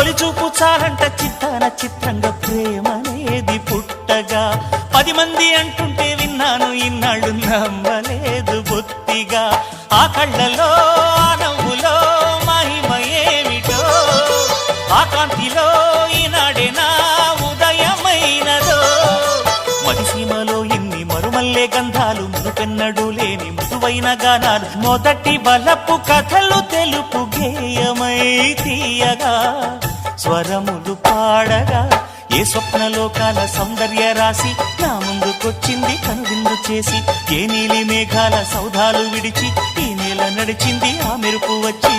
తొలి చూపు చాలంట చిత్తాన చిత్రంగా ప్రేమనేది పుట్టగా 10 మంది అంటుంటే విన్నాను ఇన్నాళ్ళు నమ్మలేదు బొత్తిగా ఆ కళ్ళలో ఆ నవ్వులో మహిమ ఏమిటో ఆ కాంతిలో ఈనాడే నా ఉదయమైనదో మదిసీమలో ఇన్ని మరుమల్లే గంధాలు మునుపెన్నడు లేని మృదువైన గానాలు మొదటి బలపు కథలు తెలుపు గేయమై తీయగా స్వరములు పాడగా ఏ స్వప్నలోకాల సౌందర్య రాసి నా ముందుకొచ్చింది కనువిందు చేసి ఏ నీలి మేఘాల సౌధాలు విడిచి ఈ నేల నడిచింది ఆ మెరుపు వచ్చి